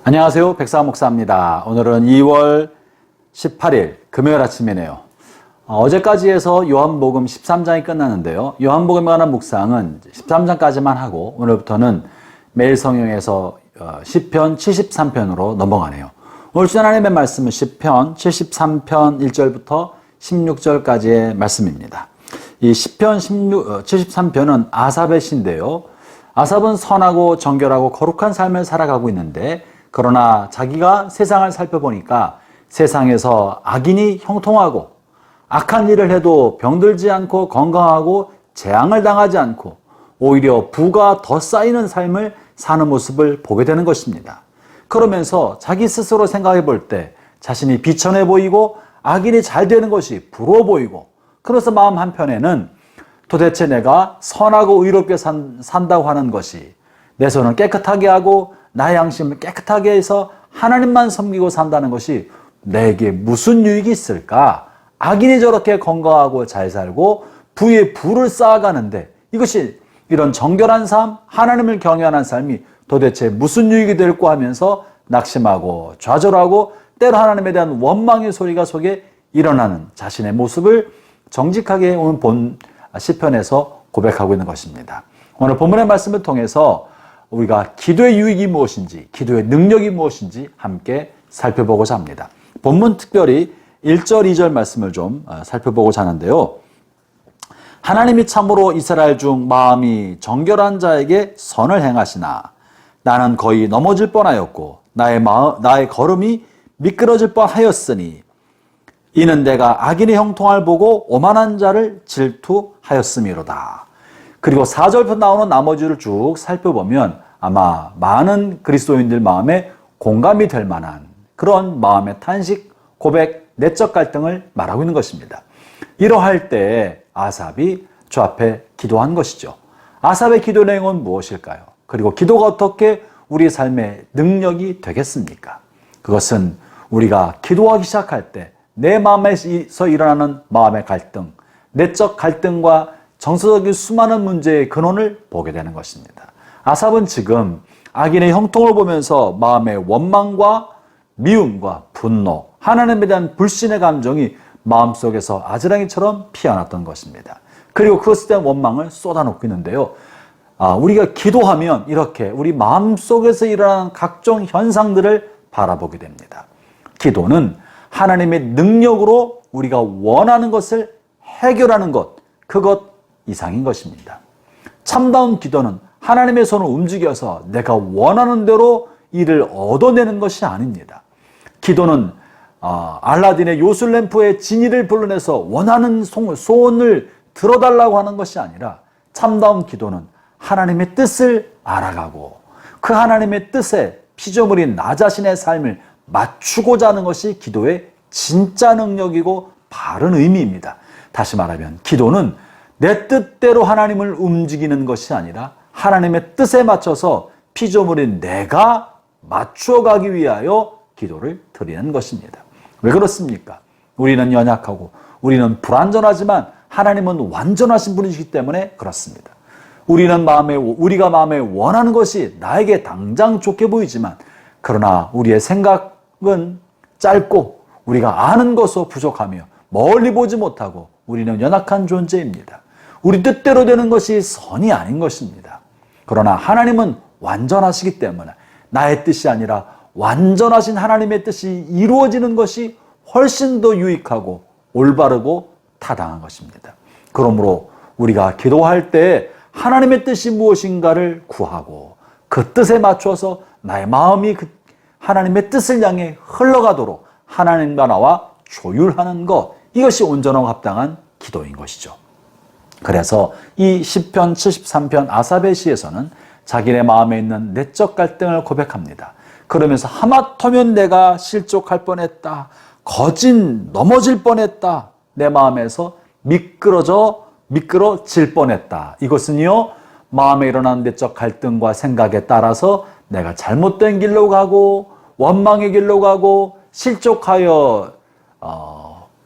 안녕하세요. 백사한 목사입니다. 오늘은 2월 18일 금요일 아침이네요. 어제까지 해서 요한복음 13장이 끝났는데요. 요한복음에 관한 묵상은 13장까지만 하고 오늘부터는 매일 성경에서 시편 73편으로 넘어가네요. 오늘 주신 하나님의 말씀은 시편 73편 1절부터 16절까지의 말씀입니다. 이 시편 73편은 아삽의 시인데요. 아삽은 선하고 정결하고 거룩한 삶을 살아가고 있는데 그러나 자기가 세상을 살펴보니까 세상에서 악인이 형통하고 악한 일을 해도 병들지 않고 건강하고 재앙을 당하지 않고 오히려 부가 더 쌓이는 삶을 사는 모습을 보게 되는 것입니다. 그러면서 자기 스스로 생각해 볼 때 자신이 비천해 보이고 악인이 잘 되는 것이 부러워 보이고 그래서 마음 한편에는 도대체 내가 선하고 의롭게 산다고 하는 것이 내 손을 깨끗하게 하고 나의 양심을 깨끗하게 해서 하나님만 섬기고 산다는 것이 내게 무슨 유익이 있을까? 악인이 저렇게 건강하고 잘 살고 부에 부를 쌓아가는데 이것이 이런 정결한 삶, 하나님을 경외하는 삶이 도대체 무슨 유익이 될까 하면서 낙심하고 좌절하고 때로 하나님에 대한 원망의 소리가 속에 일어나는 자신의 모습을 정직하게 오늘 본 시편에서 고백하고 있는 것입니다. 오늘 본문의 말씀을 통해서 우리가 기도의 유익이 무엇인지, 기도의 능력이 무엇인지 함께 살펴보고자 합니다. 본문 특별히 1절, 2절 말씀을 좀 살펴보고자 하는데요. 하나님이 참으로 이스라엘 중 마음이 정결한 자에게 선을 행하시나 나는 거의 넘어질 뻔하였고 나의 걸음이 미끄러질 뻔하였으니 이는 내가 악인의 형통을 보고 오만한 자를 질투하였음이로다. 그리고 4절부터 나오는 나머지를 쭉 살펴보면 아마 많은 그리스도인들 마음에 공감이 될 만한 그런 마음의 탄식, 고백, 내적 갈등을 말하고 있는 것입니다. 이러할 때 아삽이 주 앞에 기도한 것이죠. 아삽의 기도 내용은 무엇일까요? 그리고 기도가 어떻게 우리 삶의 능력이 되겠습니까? 그것은 우리가 기도하기 시작할 때 내 마음에서 일어나는 마음의 갈등, 내적 갈등과 정서적인 수많은 문제의 근원을 보게 되는 것입니다. 아삽은 지금 악인의 형통을 보면서 마음의 원망과 미움과 분노, 하나님에 대한 불신의 감정이 마음속에서 아지랑이처럼 피어났던 것입니다. 그리고 그것에 대한 원망을 쏟아놓고 있는데요. 우리가 기도하면 이렇게 우리 마음속에서 일어나는 각종 현상들을 바라보게 됩니다. 기도는 하나님의 능력으로 우리가 원하는 것을 해결하는 것, 그것 이상인 것입니다. 참다운 기도는 하나님의 손을 움직여서 내가 원하는 대로 일을 얻어내는 것이 아닙니다. 기도는 알라딘의 요술램프의 지니를 불러내서 원하는 소원을 들어달라고 하는 것이 아니라 참다운 기도는 하나님의 뜻을 알아가고 그 하나님의 뜻에 피조물인 나 자신의 삶을 맞추고자 하는 것이 기도의 진짜 능력이고 바른 의미입니다. 다시 말하면 기도는 내 뜻대로 하나님을 움직이는 것이 아니라 하나님의 뜻에 맞춰서 피조물인 내가 맞추어가기 위하여 기도를 드리는 것입니다. 왜 그렇습니까? 우리는 연약하고 우리는 불완전하지만 하나님은 완전하신 분이시기 때문에 그렇습니다. 우리가 마음에 원하는 것이 나에게 당장 좋게 보이지만 그러나 우리의 생각은 짧고 우리가 아는 것도 부족하며 멀리 보지 못하고 우리는 연약한 존재입니다. 우리 뜻대로 되는 것이 선이 아닌 것입니다. 그러나 하나님은 완전하시기 때문에 나의 뜻이 아니라 완전하신 하나님의 뜻이 이루어지는 것이 훨씬 더 유익하고 올바르고 타당한 것입니다. 그러므로 우리가 기도할 때 하나님의 뜻이 무엇인가를 구하고 그 뜻에 맞춰서 나의 마음이 그 하나님의 뜻을 향해 흘러가도록 하나님과 나와 조율하는 것, 이것이 온전하고 합당한 기도인 것이죠. 그래서 이 시편 73편 아삽의 시에서는 자기네 마음에 있는 내적 갈등을 고백합니다. 그러면서 하마터면 내가 실족할 뻔했다. 넘어질 뻔했다. 내 마음에서 미끄러질 뻔했다. 이것은요, 마음에 일어나는 내적 갈등과 생각에 따라서 내가 잘못된 길로 가고 원망의 길로 가고 실족하여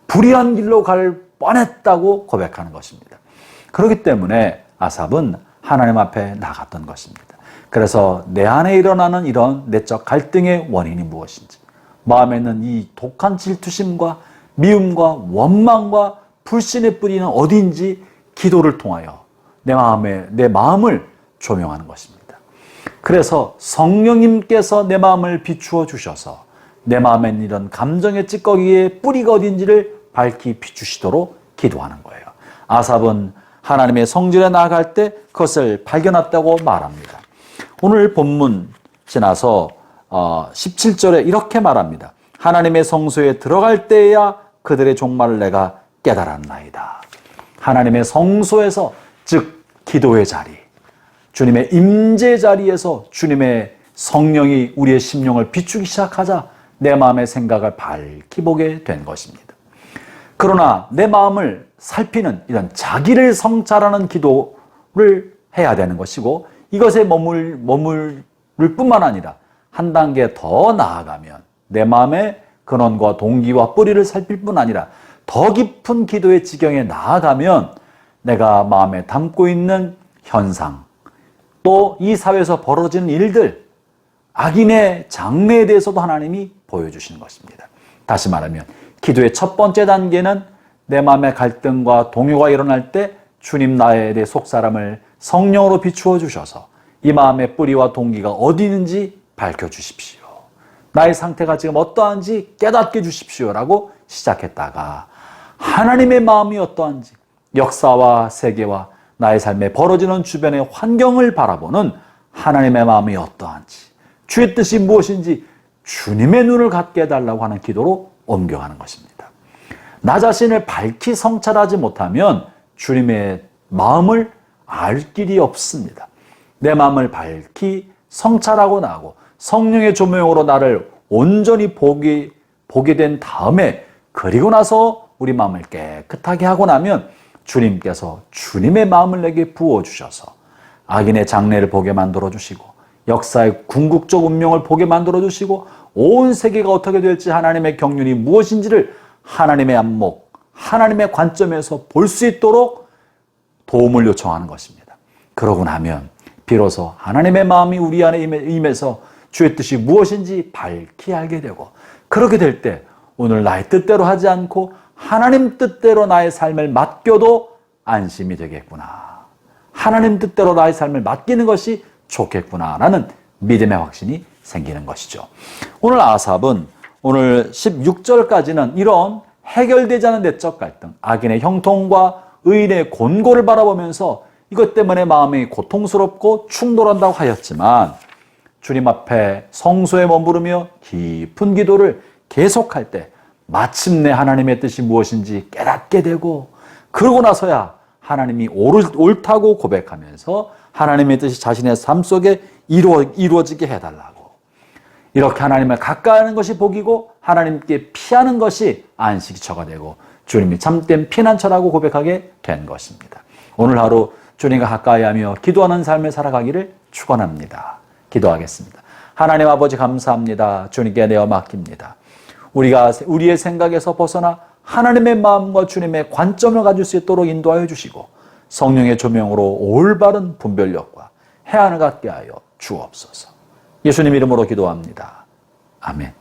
불의한 길로 갈 뻔했다고 고백하는 것입니다. 그렇기 때문에 아삽은 하나님 앞에 나갔던 것입니다. 그래서 내 안에 일어나는 이런 내적 갈등의 원인이 무엇인지, 마음에 있는 이 독한 질투심과 미움과 원망과 불신의 뿌리는 어디인지 기도를 통하여 내 마음을 조명하는 것입니다. 그래서 성령님께서 내 마음을 비추어 주셔서 내 마음에 있는 이런 감정의 찌꺼기의 뿌리가 어딘지를 밝히 비추시도록 기도하는 거예요. 아삽은 하나님의 성전에 나아갈 때 그것을 발견했다고 말합니다. 오늘 본문 지나서 17절에 이렇게 말합니다. 하나님의 성소에 들어갈 때에야 그들의 종말을 내가 깨달았나이다. 하나님의 성소에서, 즉 기도의 자리, 주님의 임재 자리에서 주님의 성령이 우리의 심령을 비추기 시작하자 내 마음의 생각을 밝히 보게 된 것입니다. 그러나 내 마음을 살피는 이런 자기를 성찰하는 기도를 해야 되는 것이고, 이것에 머물 뿐만 아니라 한 단계 더 나아가면 내 마음의 근원과 동기와 뿌리를 살필 뿐 아니라 더 깊은 기도의 지경에 나아가면 내가 마음에 담고 있는 현상, 또 이 사회에서 벌어지는 일들, 악인의 장래에 대해서도 하나님이 보여주시는 것입니다. 다시 말하면 기도의 첫 번째 단계는 내 마음의 갈등과 동요가 일어날 때 주님 나에 대해 속사람을 성령으로 비추어 주셔서 이 마음의 뿌리와 동기가 어디 있는지 밝혀주십시오. 나의 상태가 지금 어떠한지 깨닫게 주십시오라고 시작했다가 하나님의 마음이 어떠한지, 역사와 세계와 나의 삶에 벌어지는 주변의 환경을 바라보는 하나님의 마음이 어떠한지, 주의 뜻이 무엇인지 주님의 눈을 갖게 해달라고 하는 기도로 옮겨가는 것입니다. 나 자신을 밝히 성찰하지 못하면 주님의 마음을 알 길이 없습니다. 내 마음을 밝히 성찰하고 나고 성령의 조명으로 나를 온전히 보게 된 다음에, 그리고 나서 우리 마음을 깨끗하게 하고 나면 주님께서 주님의 마음을 내게 부어주셔서 악인의 장래를 보게 만들어주시고 역사의 궁극적 운명을 보게 만들어주시고 온 세계가 어떻게 될지 하나님의 경륜이 무엇인지를 하나님의 안목, 하나님의 관점에서 볼 수 있도록 도움을 요청하는 것입니다. 그러고 나면 비로소 하나님의 마음이 우리 안에 임해서 주의 뜻이 무엇인지 밝히 알게 되고, 그렇게 될 때 오늘 나의 뜻대로 하지 않고 하나님 뜻대로 나의 삶을 맡겨도 안심이 되겠구나, 하나님 뜻대로 나의 삶을 맡기는 것이 좋겠구나라는 믿음의 확신이 생기는 것이죠. 오늘 아삽은 오늘 16절까지는 이런 해결되지 않은 내적 갈등, 악인의 형통과 의인의 곤고를 바라보면서 이것 때문에 마음이 고통스럽고 충돌한다고 하였지만, 주님 앞에 성소에 머무르며 깊은 기도를 계속할 때 마침내 하나님의 뜻이 무엇인지 깨닫게 되고, 그러고 나서야 하나님이 옳다고 고백하면서 하나님의 뜻이 자신의 삶 속에 이루어지게 해달라고, 이렇게 하나님을 가까이 하는 것이 복이고 하나님께 피하는 것이 안식처가 되고 주님이 참된 피난처라고 고백하게 된 것입니다. 오늘 하루 주님과 가까이하며 기도하는 삶을 살아가기를 축원합니다. 기도하겠습니다. 하나님 아버지, 감사합니다. 주님께 내어 맡깁니다. 우리가 우리의 생각에서 벗어나 하나님의 마음과 주님의 관점을 가질 수 있도록 인도하여 주시고 성령의 조명으로 올바른 분별력과 해안을 갖게 하여 주옵소서. 예수님 이름으로 기도합니다. 아멘.